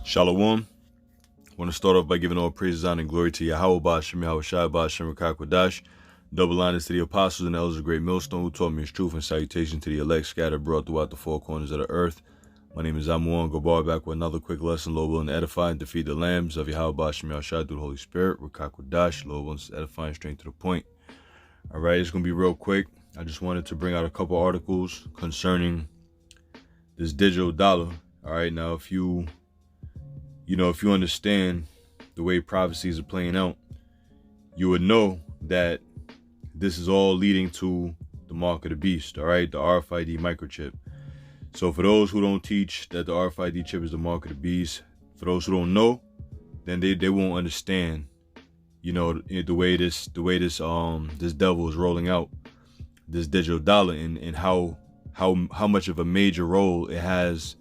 Shalom. I want to start off by giving all praises, honor, and glory to Yahweh Ba'ashem, Yahweh Shai Ba'ashem, Rakakwadash. Double honors to the apostles and elders of Great Millstone who taught me his truth, and salutation to the elect scattered abroad throughout the four corners of the earth. My name is YUAN. Gabar, back with another quick lesson. Lord willing to edify and defeat the lambs of Yahweh Ba'ashem, Yahweh Shai through the Holy Spirit. Rakakwadash. Lord willing to edify and straight to the point. All right, it's going to be real quick. I just wanted to bring out a couple articles concerning this digital dollar. All right, now if you understand the way prophecies are playing out, you would know that this is all leading to the mark of the beast, all right, the RFID microchip. So for those who don't teach that the RFID chip is the mark of the beast, for those who don't know, then they won't understand, the way this devil is rolling out this digital dollar and how much of a major role it has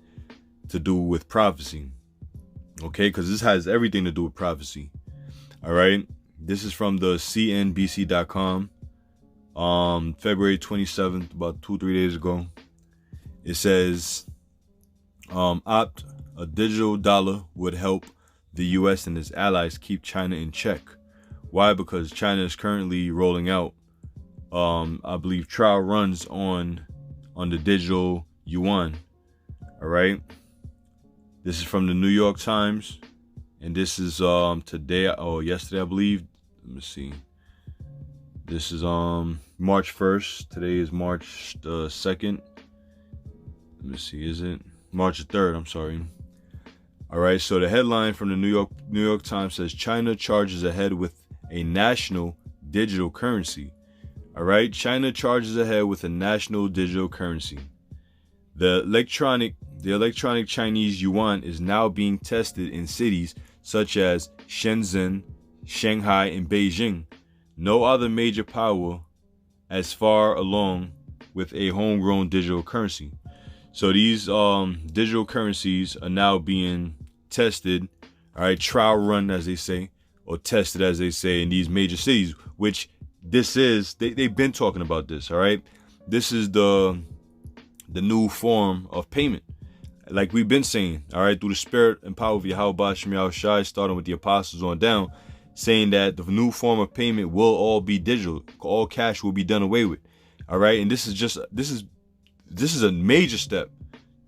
to do with prophecy. Okay, because this has everything to do with prophecy. All right, this is from the CNBC.com, February 27th, about 2-3 days ago. It says, a digital dollar would help the U.S. and its allies keep China in check. Why? Because China is currently rolling out, I believe, trial runs on the digital yuan. All right. This is from the New York Times, and this is yesterday, I believe. Let me see. This is March 1st. Today is March 2nd. Let me see. Is it March 3rd? I'm sorry. All right. So the headline from the New York Times says China charges ahead with a national digital currency. All right. China charges ahead with a national digital currency. The electronic Chinese yuan is now being tested in cities such as Shenzhen, Shanghai, and Beijing. No other major power as far along with a homegrown digital currency. So these digital currencies are now being tested, all right, trial run as they say, or tested as they say, in these major cities, which this is, they've been talking about this, all right? This is the new form of payment. Like we've been saying, all right, through the spirit and power of Yahweh Ba'ashem Yahweh Shai, starting with the apostles on down, saying that the new form of payment will all be digital. All cash will be done away with. All right. And this is a major step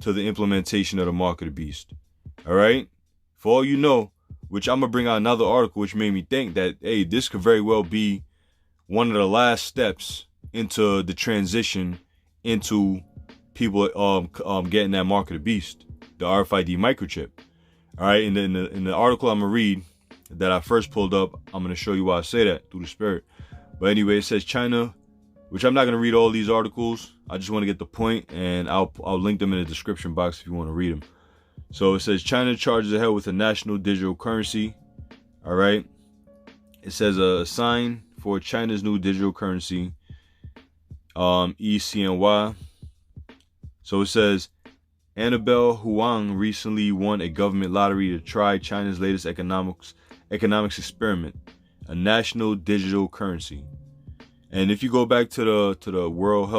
to the implementation of the mark of the beast. All right. For all you know, which I'm going to bring out another article, which made me think that, hey, this could very well be one of the last steps into the transition into people getting that mark of the beast, the RFID microchip. All right, in the article I'm gonna read that I first pulled up, I'm gonna show you why I say that through the spirit. But anyway, it says China, which I'm not gonna read all these articles. I just want to get the point, and I'll link them in the description box if you want to read them. So it says China charges ahead with a national digital currency. All right, it says a sign for China's new digital currency, ECNY. So it says, Annabelle Huang recently won a government lottery to try China's latest economics experiment, a national digital currency. And if you go back to the World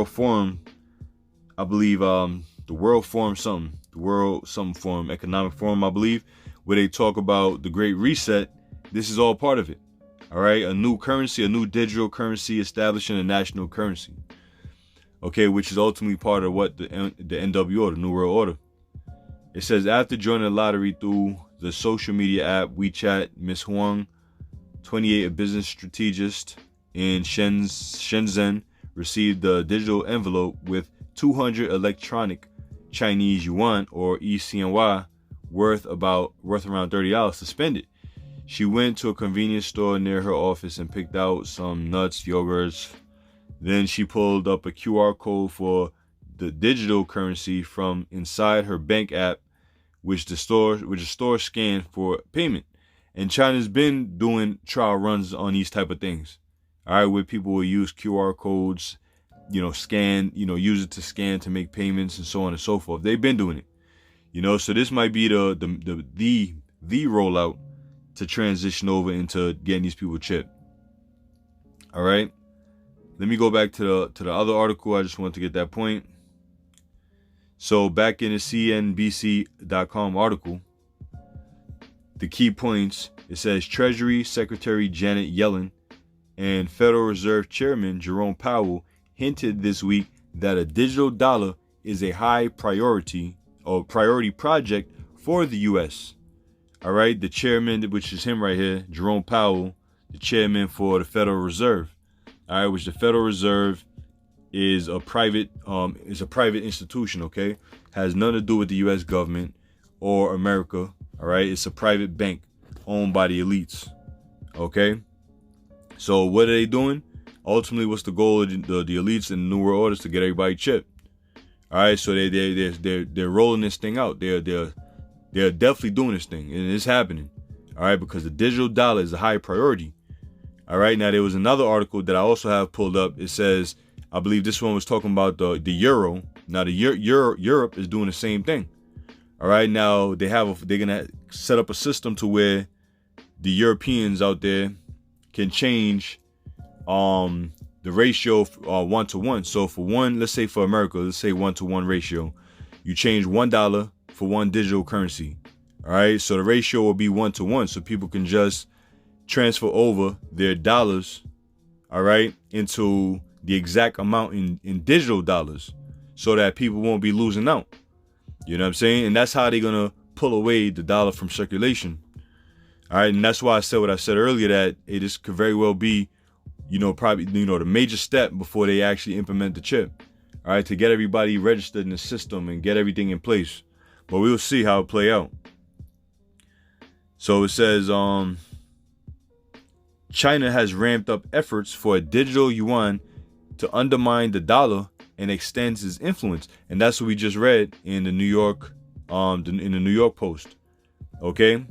Forum, I believe, the World Forum, Economic Forum, I believe, where they talk about the Great Reset, this is all part of it. All right, a new currency, a new digital currency, establishing a national currency. Okay, which is ultimately part of what the NWO, the New World Order. It says, after joining the lottery through the social media app WeChat, Ms. Huang, 28, a business strategist in Shenzhen, received the digital envelope with 200 electronic Chinese yuan, or ECNY, worth around $30 to spend it. She went to a convenience store near her office and picked out some nuts, yogurts. Then she pulled up a QR code for the digital currency from inside her bank app, which the store scanned for payment. And China's been doing trial runs on these type of things. All right, where people will use QR codes, scan, use it to scan to make payments and so on and so forth. They've been doing it. So this might be the rollout to transition over into getting these people chipped. All right. Let me go back to the other article. I just want to get that point. So back in the CNBC.com article, the key points, it says Treasury Secretary Janet Yellen and Federal Reserve Chairman Jerome Powell hinted this week that a digital dollar is a high priority project for the U.S. All right, the chairman, which is him right here, Jerome Powell, the chairman for the Federal Reserve. All right, which the Federal Reserve is a private institution. Okay, has nothing to do with the U.S. government or America. All right, it's a private bank owned by the elites. Okay, so what are they doing? Ultimately, what's the goal of the elites in the New World Order? Is to get everybody chipped. All right, so they're rolling this thing out. They're definitely doing this thing, and it's happening. All right, because the digital dollar is a high priority. All right, now there was another article that I also have pulled up. It says, I believe this one was talking about the euro. Now Europe is doing the same thing. All right, now they're gonna set up a system to where the Europeans out there can change the ratio 1-to-1. So for one, let's say for America, let's say 1-to-1 ratio. You change $1 for one digital currency. All right, so the ratio will be 1-to-1, so people can just transfer over their dollars, all right, into the exact amount in digital dollars, so that people won't be losing out. You know what I'm saying? And that's how they're gonna pull away the dollar from circulation. All right, and that's why I said what I said earlier, that this could very well be, probably, the major step before they actually implement the chip. All right, to get everybody registered in the system and get everything in place. But we'll see how it play out. So it says, China has ramped up efforts for a digital yuan to undermine the dollar and extends its influence. And that's what we just read in the New York Post. Okay,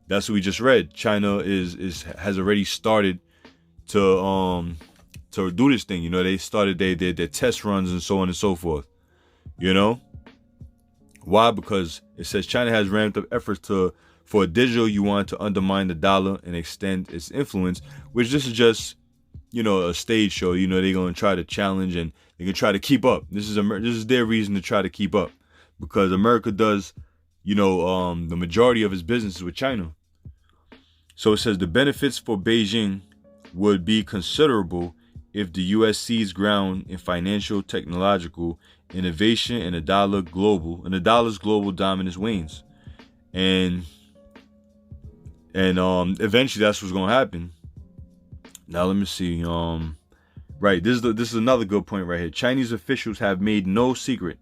that's what we just read. China has already started to do this thing. They started their test runs and so on and so forth. Why? Because it says China has ramped up efforts for a digital yuan to undermine the dollar and extend its influence, which this is just, a stage show. They're going to try to challenge and they can try to keep up. This is their reason to try to keep up, because America does, the majority of its business is with China. So it says the benefits for Beijing would be considerable if the U.S. seized ground in financial, technological innovation and the dollar's global dominance wanes. And eventually that's what's going to happen. Now let me see. Right, this is another good point right here. Chinese officials have made no secret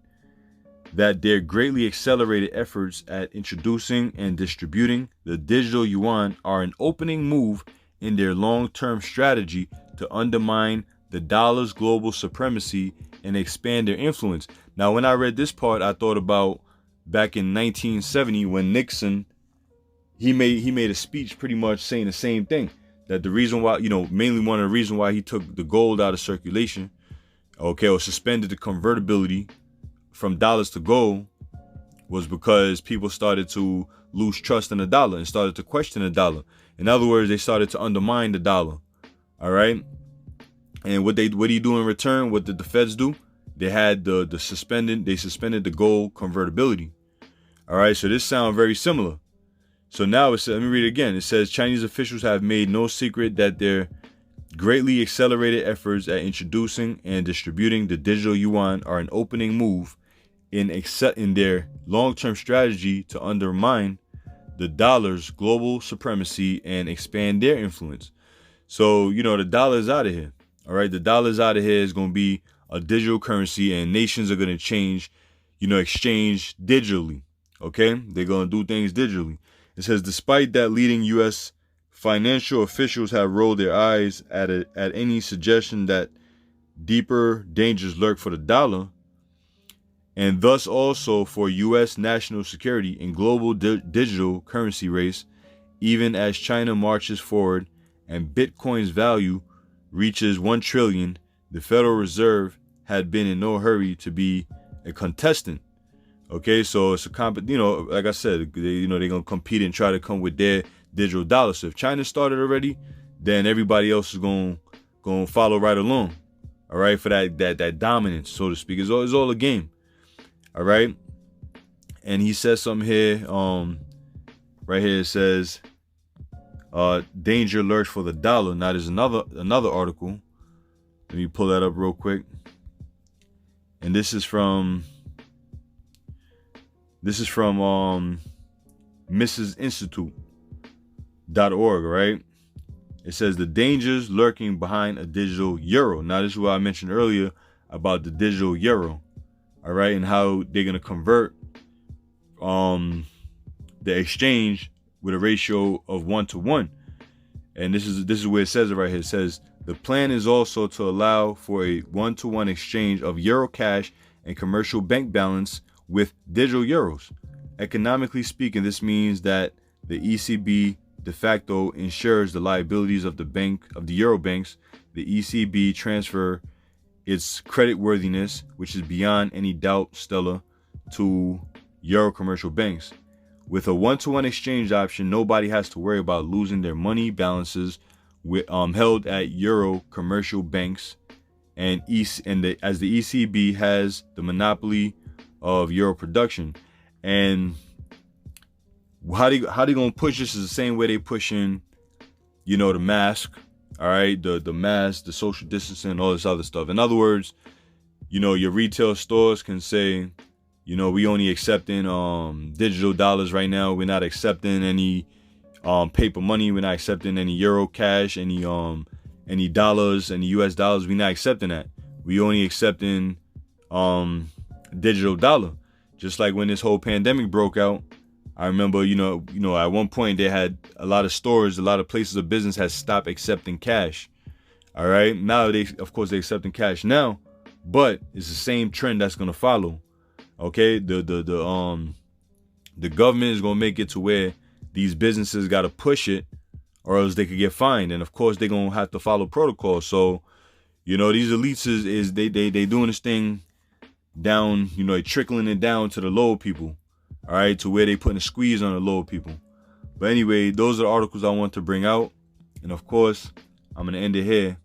that their greatly accelerated efforts at introducing and distributing the digital yuan are an opening move in their long-term strategy to undermine the dollar's global supremacy and expand their influence. Now, when I read this part, I thought about back in 1970 when Nixon, he made a speech pretty much saying the same thing. That the reason why, mainly one of the reasons why he took the gold out of circulation, okay, or suspended the convertibility from dollars to gold, was because people started to lose trust in the dollar and started to question the dollar. In other words, they started to undermine the dollar. All right. And what do you do in return? What did the feds do? They had they suspended the gold convertibility. All right. So this sounds very similar. So now let me read it again. It says Chinese officials have made no secret that their greatly accelerated efforts at introducing and distributing the digital yuan are an opening move in their long-term strategy to undermine the dollar's global supremacy and expand their influence. So, the dollar is out of here. All right. The dollar is out of here. It's going to be a digital currency, and nations are going to change, exchange digitally. Okay. They're going to do things digitally. It says, despite that, leading U.S. financial officials have rolled their eyes at any suggestion that deeper dangers lurk for the dollar, and thus also for U.S. national security in global digital currency race, even as China marches forward and Bitcoin's value reaches 1 trillion, the Federal Reserve had been in no hurry to be a contestant. Okay, so it's like I said, they're gonna compete and try to come with their digital dollar. So if China started already, then everybody else is gonna follow right along. All right, for that dominance, so to speak. It's all a game. All right. And he says something here. Right here it says, danger lurks for the dollar. Now there's another article. Let me pull that up real quick. And this is from Mrsinstitute.org, right? It says the dangers lurking behind a digital euro. Now this is what I mentioned earlier about the digital euro. All right, and how they're gonna convert the exchange with a ratio of 1-to-1. And this is where it says it right here. It says the plan is also to allow for a 1-to-1 exchange of euro cash and commercial bank balance with digital euros. Economically speaking, this means that the ECB de facto ensures the liabilities of the euro banks. The ECB transfer its creditworthiness, which is beyond any doubt, Stella, to euro commercial banks. With a 1-to-1 exchange option, nobody has to worry about losing their money balances held at euro commercial banks, as the ECB has the monopoly of euro production. And how they gonna push this is the same way they pushing, the mask, all right, the mask, the social distancing, all this other stuff. In other words, your retail stores can say, we only accepting digital dollars right now. We're not accepting any paper money. We're not accepting any euro cash, any dollars, any US dollars. We're not accepting that. We only accepting digital dollar. Just like when this whole pandemic broke out, I remember, at one point they had a lot of stores, a lot of places of business had stopped accepting cash. All right. Now of course they're accepting cash now, but it's the same trend that's gonna follow. Okay, the government is gonna make it to where these businesses gotta push it, or else they could get fined, and of course they're gonna have to follow protocol. So, these elites is they doing this thing down, they trickling it down to the low people, all right, to where they putting a squeeze on the low people. But anyway, those are the articles I want to bring out, and of course I'm gonna end it here.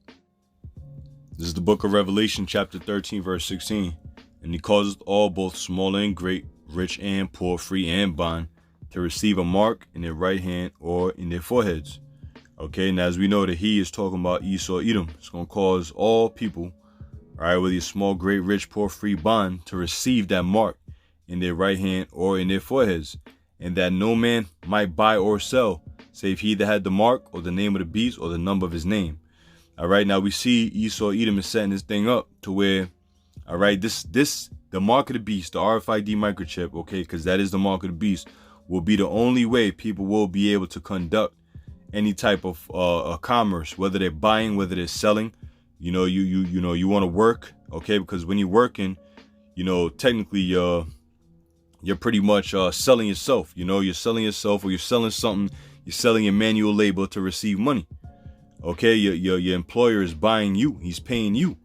This is the book of Revelation, chapter 13, verse 16. And he causeth all, both small and great, rich and poor, free and bond, to receive a mark in their right hand or in their foreheads. Okay, and as we know that he is talking about Esau, Edom. It's going to cause all people, all right, whether you're small, great, rich, poor, free, bond, to receive that mark in their right hand or in their foreheads. And that no man might buy or sell, save he that had the mark or the name of the beast or the number of his name. All right, now we see Esau, Edom is setting this thing up to where, all right, the mark of the beast, the RFID microchip, okay, because that is the mark of the beast, will be the only way people will be able to conduct any type of commerce, whether they're buying, whether they're selling. You want to work, okay, because when you're working, technically you're pretty much selling yourself. You're selling yourself, or you're selling something. You're selling your manual labor to receive money. Okay, your employer is buying you. He's paying you.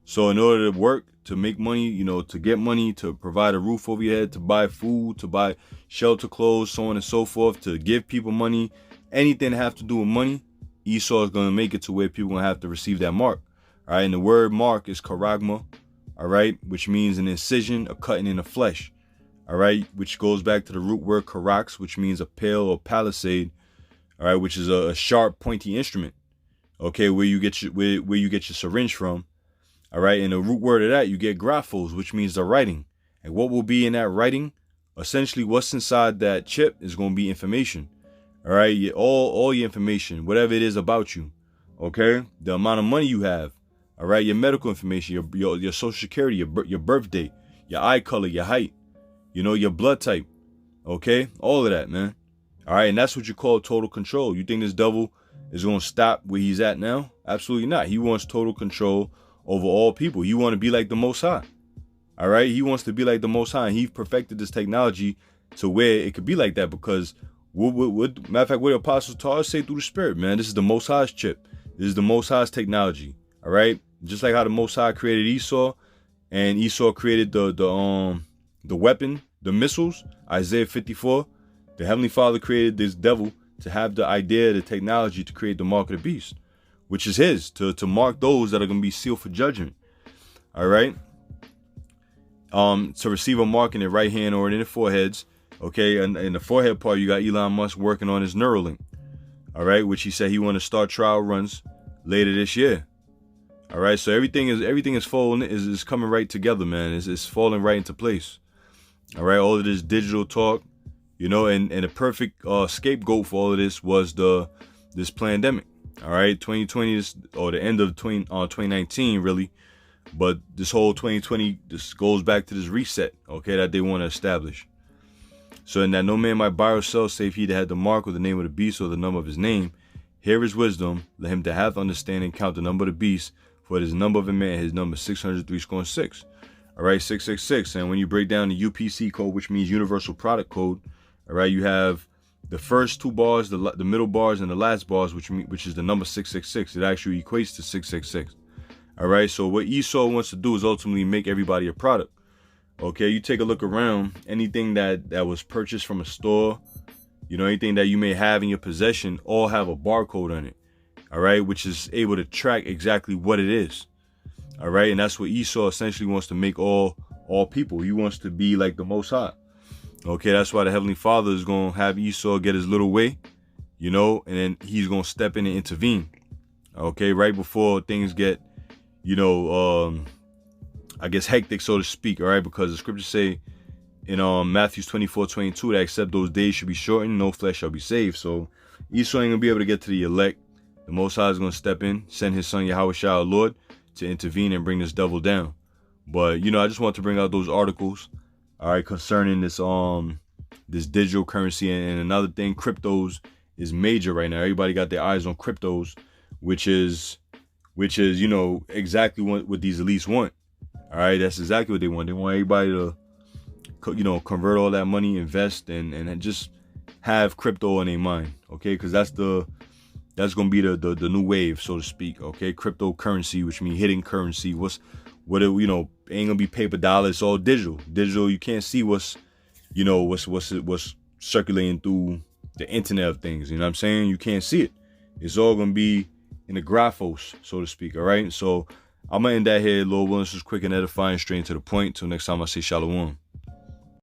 So in order to work, to make money, to get money, to provide a roof over your head, to buy food, to buy shelter, clothes, so on and so forth, to give people money, anything that have to do with money, Esau is going to make it to where people going to have to receive that mark. All right, and the word mark is charagma, all right, which means an incision, a cutting in the flesh, all right, which goes back to the root word charax, which means a pale or palisade, all right, which is a sharp, pointy instrument, okay, where you get your syringe from. All right, and the root word of that, you get graphos, which means the writing. And what will be in that writing? Essentially, what's inside that chip is going to be information. All right, all your information, whatever it is about you. Okay, the amount of money you have. All right, your medical information, your social security, your birth date, your eye color, your height, your blood type. Okay, all of that, man. All right, and that's what you call total control. You think this devil is going to stop where he's at now? Absolutely not. He wants total control over all people. You want to be like the Most High. All right, he wants to be like the Most High. And he perfected this technology to where it could be like that, because what matter of fact, what the apostles taught us, say through the Spirit, man, this is the Most High's chip. This is the Most High's technology. All right, just like how the Most High created Esau, and Esau created the weapon, the missiles. Isaiah 54, the Heavenly Father created this devil to have the idea, the technology to create the mark of the beast, which is his, to mark those that are going to be sealed for judgment. All right. to receive a mark in their right hand or in their foreheads. Okay, and in the forehead part, you got Elon Musk working on his Neuralink. All right, which he said he want to start trial runs later this year. All right, so everything is falling is coming right together, man. It's falling right into place. All right, all of this digital talk, you know, and the perfect scapegoat for all of this was this pandemic. All right, 2020 is, or the end of 2019 really, but this whole 2020 this goes back to this reset, okay, that they want to establish. So in that no man might buy or sell save he that had the mark or the name of the beast or the number of his name. Hear his wisdom, let him that hath understanding count the number of the beast, for it is the number of a man, his number is 666. All right, 666. And when you break down the UPC code, which means universal product code, all right, you have the first two bars, the middle bars, and the last bars, which is the number 666. It actually equates to 666. All right, so what Esau wants to do is ultimately make everybody a product. Okay, you take a look around, anything that was purchased from a store, you know, anything that you may have in your possession, all have a barcode on it. All right, which is able to track exactly what it is. All right, and that's what Esau essentially wants to make all people. He wants to be like the Most High. Okay, that's why the Heavenly Father is going to have Esau get his little way, you know, and then he's going to step in and intervene. Okay, right before things get, you know, I guess hectic, so to speak. All right, because the scriptures say in Matthew 24:22 that except those days should be shortened, no flesh shall be saved. So Esau ain't going to be able to get to the elect. The Most High is going to step in, send his son Yahweh Shah, our Lord, to intervene and bring this devil down. But, you know, I just want to bring out those articles, all right, concerning this this digital currency. And another thing, cryptos is major right now. Everybody got their eyes on cryptos, which is, you know, exactly what these elites want. All right, that's exactly what they want. They want everybody to, you know, convert all that money, invest, and just have crypto in their mind, okay? Because that's going to be the new wave, so to speak, okay? Cryptocurrency, which means hidden currency. You know, ain't gonna be paper dollars. It's all digital. Digital, you can't see what's circulating through the internet of things. You know what I'm saying? You can't see it. It's all gonna be in the graphos, so to speak. All right. So I'm gonna end that here. Lord willing, this was quick and edifying, straight to the point. Till next time, I say shalom.